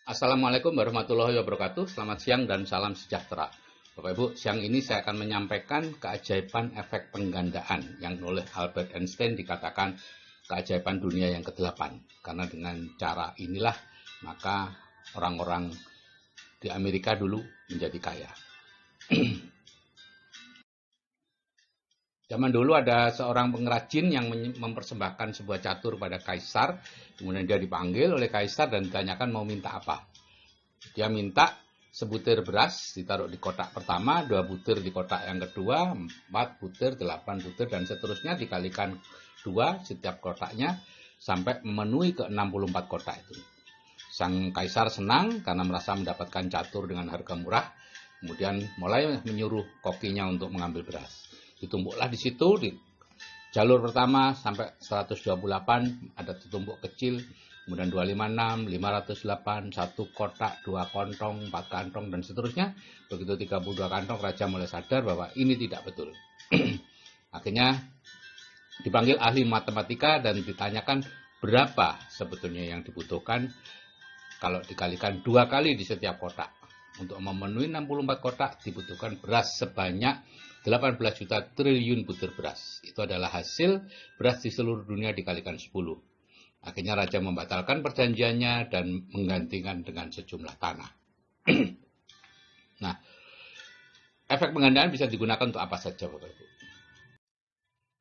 Assalamualaikum warahmatullahi wabarakatuh. Selamat siang dan salam sejahtera. Bapak Ibu, siang ini saya akan menyampaikan keajaiban efek penggandaan yang oleh Albert Einstein dikatakan keajaiban dunia yang ke-8. Karena dengan cara inilah maka orang-orang di Amerika dulu menjadi kaya. Zaman dulu ada seorang pengrajin yang mempersembahkan sebuah catur pada kaisar. Kemudian dia dipanggil oleh kaisar dan ditanyakan mau minta apa. Dia minta sebutir beras ditaruh di kotak pertama, 2 butir di kotak yang kedua, 4 butir, 8 butir, dan seterusnya dikalikan 2 setiap kotaknya sampai memenuhi ke 64 kotak itu. Sang kaisar senang karena merasa mendapatkan catur dengan harga murah. Kemudian mulai menyuruh kokinya untuk mengambil beras. Ditumpuklah di situ, di jalur pertama sampai 128 ada ditumpuk kecil, kemudian 256, 508, 1 kotak, 2 kantong, 4 kantong, dan seterusnya. Begitu 32 kantong, raja mulai sadar bahwa ini tidak betul. Akhirnya dipanggil ahli matematika dan ditanyakan berapa sebetulnya yang dibutuhkan kalau dikalikan 2 kali di setiap kotak. Untuk memenuhi 64 kotak dibutuhkan beras sebanyak 18 juta triliun butir beras. Itu adalah hasil beras di seluruh dunia dikalikan 10. Akhirnya raja membatalkan perjanjiannya dan menggantikan dengan sejumlah tanah. Nah, efek penggandaan bisa digunakan untuk apa saja, Bapak Ibu.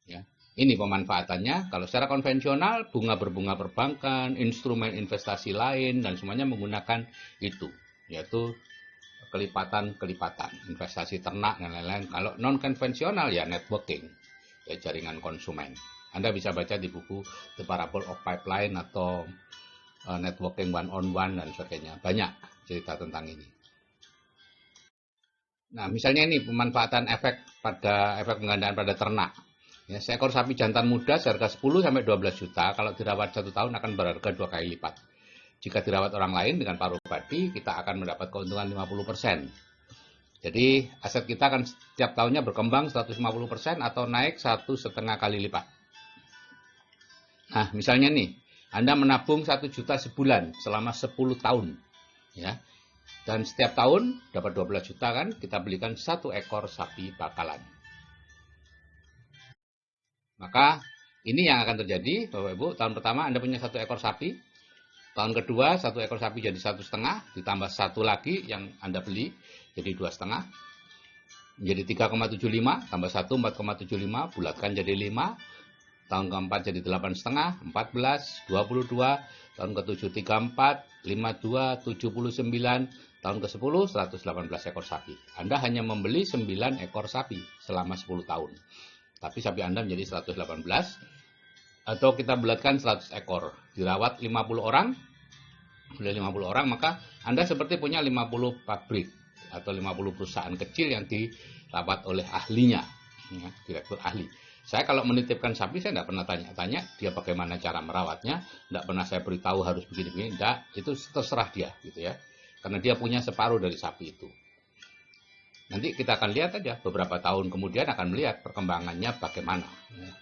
Ya, ini pemanfaatannya. Kalau secara konvensional, berbunga perbankan, instrumen investasi lain, dan semuanya menggunakan itu, yaitu kelipatan, investasi ternak dan lain-lain. Kalau non konvensional ya networking, ya jaringan konsumen. Anda bisa baca di buku The Parable of Pipeline atau Networking One-on-One dan sebagainya. Banyak cerita tentang ini. Nah, misalnya ini pemanfaatan efek penggandaan pada ternak. Ya, seekor sapi jantan muda seharga 10 sampai 12 juta, kalau dirawat 1 tahun akan berharga 2 kali lipat. Jika dirawat orang lain dengan paruh padi, kita akan mendapat keuntungan 50%. Jadi aset kita akan setiap tahunnya berkembang 150% atau naik 1,5 kali lipat. Nah, misalnya nih, Anda menabung 1 juta sebulan selama 10 tahun. Ya. Dan setiap tahun dapat 12 juta kan, kita belikan 1 ekor sapi bakalan. Maka ini yang akan terjadi, Bapak Ibu. Tahun pertama Anda punya 1 ekor sapi. Tahun kedua 1 ekor sapi jadi 1,5, ditambah 1 lagi yang Anda beli jadi 2,5, menjadi 3,75, tambah 1 4,75, bulatkan jadi 5. Tahun keempat jadi 8,5, 14, 22, tahun ke-7 34, 52, 79, tahun ke-10 118 ekor sapi. Anda hanya membeli 9 ekor sapi selama 10 tahun. Tapi sapi Anda menjadi 118. Atau kita bulatkan 100 ekor, dirawat 50 orang, oleh 50 orang, maka Anda seperti punya 50 pabrik atau 50 perusahaan kecil yang dirawat oleh ahlinya, ya, direktur ahli. Saya kalau menitipkan sapi, saya tidak pernah tanya-tanya dia bagaimana cara merawatnya, tidak pernah saya beritahu harus begini-begini, tidak, itu terserah dia, gitu ya, karena dia punya separuh dari sapi itu. Nanti kita akan lihat aja, beberapa tahun kemudian akan melihat perkembangannya bagaimana. Ya.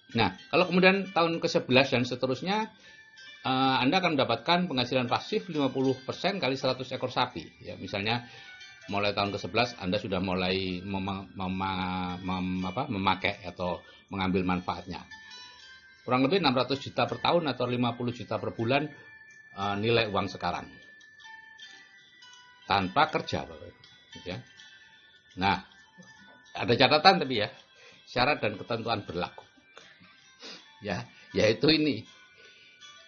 Nah, kalau kemudian tahun ke-11 dan seterusnya, Anda akan mendapatkan penghasilan pasif 50% kali 100 ekor sapi. Ya, misalnya mulai tahun ke-11 Anda sudah mulai memakai atau mengambil manfaatnya. Kurang lebih 600 juta per tahun atau 50 juta per bulan nilai uang sekarang. Tanpa kerja, Bapak Ibu. Ya. Nah, ada catatan tapi ya, syarat dan ketentuan berlaku. Ya, yaitu ini.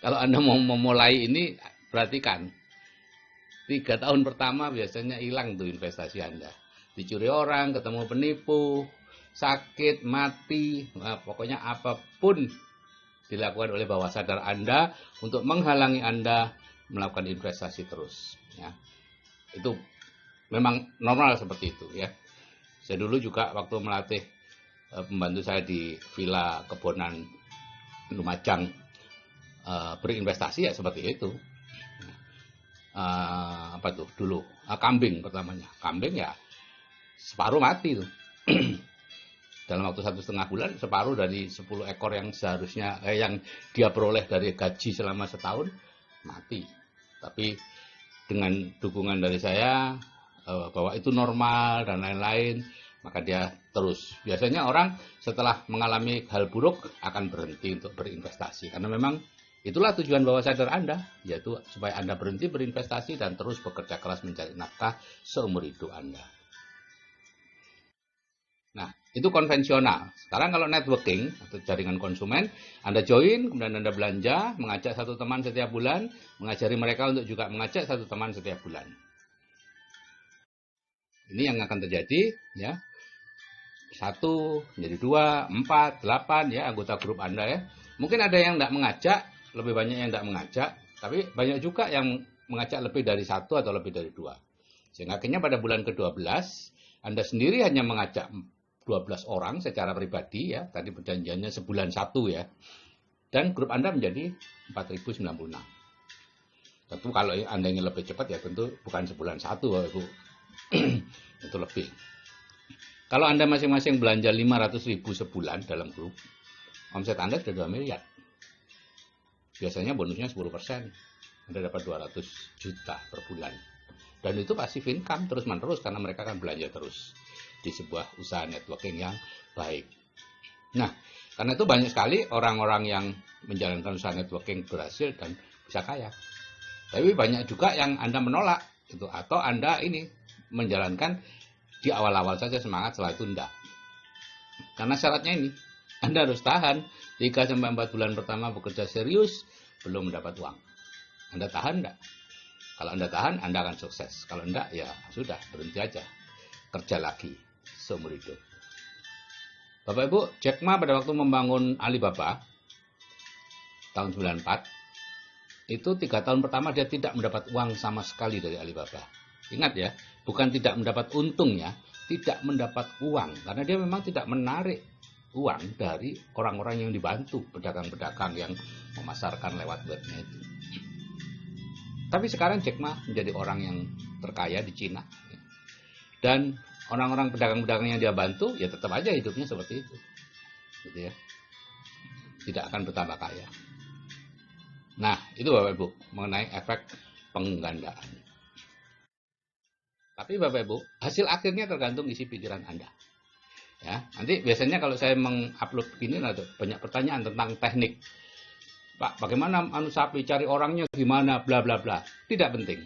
Kalau Anda mau memulai ini, perhatikan. 3 tahun pertama biasanya hilang tuh investasi Anda. Dicuri orang, ketemu penipu, sakit, mati, nah, pokoknya apapun dilakukan oleh bawah sadar Anda untuk menghalangi Anda melakukan investasi terus. Ya. Itu memang normal seperti itu ya. Saya dulu juga waktu melatih pembantu saya di Villa Kebonan Lumajang berinvestasi ya seperti itu. Apa tuh dulu? Kambing pertamanya. Kambing ya separuh mati tuh. Dalam waktu 1,5 bulan separuh dari 10 ekor yang seharusnya yang dia peroleh dari gaji selama setahun mati. Tapi dengan dukungan dari saya bahwa itu normal dan lain-lain, maka dia terus. Biasanya orang setelah mengalami hal buruk akan berhenti untuk berinvestasi. Karena memang itulah tujuan bawah sadar Anda, yaitu supaya Anda berhenti berinvestasi dan terus bekerja keras mencari nafkah seumur hidup Anda. Nah, itu konvensional. Sekarang kalau networking atau jaringan konsumen, Anda join, kemudian Anda belanja, mengajak satu teman setiap bulan, mengajari mereka untuk juga mengajak satu teman setiap bulan. Ini yang akan terjadi, ya. 1, menjadi 2, 4, 8, ya, anggota grup Anda, ya. Mungkin ada yang tidak mengajak, lebih banyak yang tidak mengajak, tapi banyak juga yang mengajak lebih dari 1 atau lebih dari 2. Sehingga akhirnya pada bulan ke-12, Anda sendiri hanya mengajak 12 orang secara pribadi, ya, tadi perjanjiannya sebulan 1, ya, dan grup Anda menjadi 4096. Tentu kalau Anda ingin lebih cepat, ya tentu bukan sebulan 1, Ibu. Itu lebih. Kalau Anda masing-masing belanja 500.000 sebulan dalam grup, omset Anda sudah 2 miliar. Biasanya bonusnya 10%. Anda dapat 200 juta per bulan. Dan itu passive income terus-menerus karena mereka akan belanja terus di sebuah usaha networking yang baik. Nah, karena itu banyak sekali orang-orang yang menjalankan usaha networking berhasil dan bisa kaya. Tapi banyak juga yang Anda menolak itu, atau Anda ini menjalankan di awal-awal saja semangat, setelah itu enggak. Karena syaratnya ini, Anda harus tahan 3-4 bulan pertama bekerja serius belum mendapat uang. Anda tahan enggak? Kalau Anda tahan, Anda akan sukses. Kalau enggak, ya sudah, berhenti aja. Kerja lagi seumur hidup. Bapak Ibu, Jack Ma pada waktu membangun Alibaba tahun 94, itu 3 tahun pertama dia tidak mendapat uang sama sekali dari Alibaba. Ingat ya, bukan tidak mendapat untungnya, tidak mendapat uang. Karena dia memang tidak menarik uang dari orang-orang yang dibantu, pedagang-pedagang yang memasarkan lewat webnya itu. Tapi sekarang Jack Ma menjadi orang yang terkaya di Cina. Dan orang-orang pedagang-pedagang yang dia bantu, ya tetap aja hidupnya seperti itu. Gitu ya. Tidak akan bertambah kaya. Nah, itu Bapak Ibu, mengenai efek penggandaan. Tapi Bapak Ibu, hasil akhirnya tergantung isi pikiran Anda. Ya, nanti biasanya kalau saya mengupload begini ada banyak pertanyaan tentang teknik. Pak, bagaimana sapi cari orangnya gimana, bla bla bla. Tidak penting.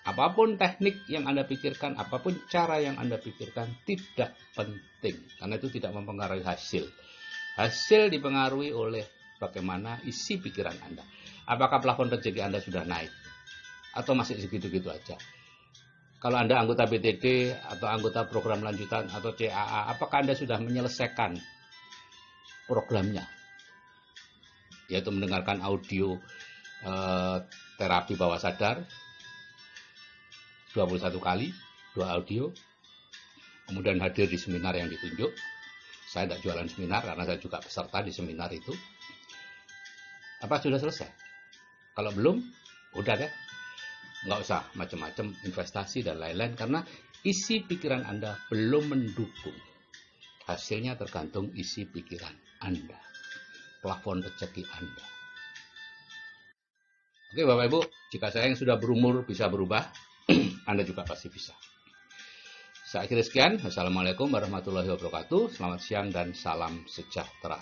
Apapun teknik yang Anda pikirkan, apapun cara yang Anda pikirkan, tidak penting. Karena itu tidak mempengaruhi hasil. Hasil dipengaruhi oleh bagaimana isi pikiran Anda. Apakah plafon rezeki Anda sudah naik? Atau masih segitu-gitu aja? Kalau Anda anggota BTD atau anggota program lanjutan atau CAA, apakah Anda sudah menyelesaikan programnya? Yaitu mendengarkan audio terapi bawah sadar 21 kali, 2 audio, kemudian hadir di seminar yang ditunjuk. Saya tidak jualan seminar karena saya juga peserta di seminar itu. Apa sudah selesai? Kalau belum, udah deh. Nggak usah macam-macam investasi dan lain-lain karena isi pikiran Anda belum mendukung. Hasilnya tergantung isi pikiran Anda, plafon rezeki Anda. Oke Bapak Ibu, jika saya yang sudah berumur bisa berubah, Anda juga pasti bisa. Saya akhiri sekian. Wassalamualaikum warahmatullahi wabarakatuh. Selamat siang dan salam sejahtera.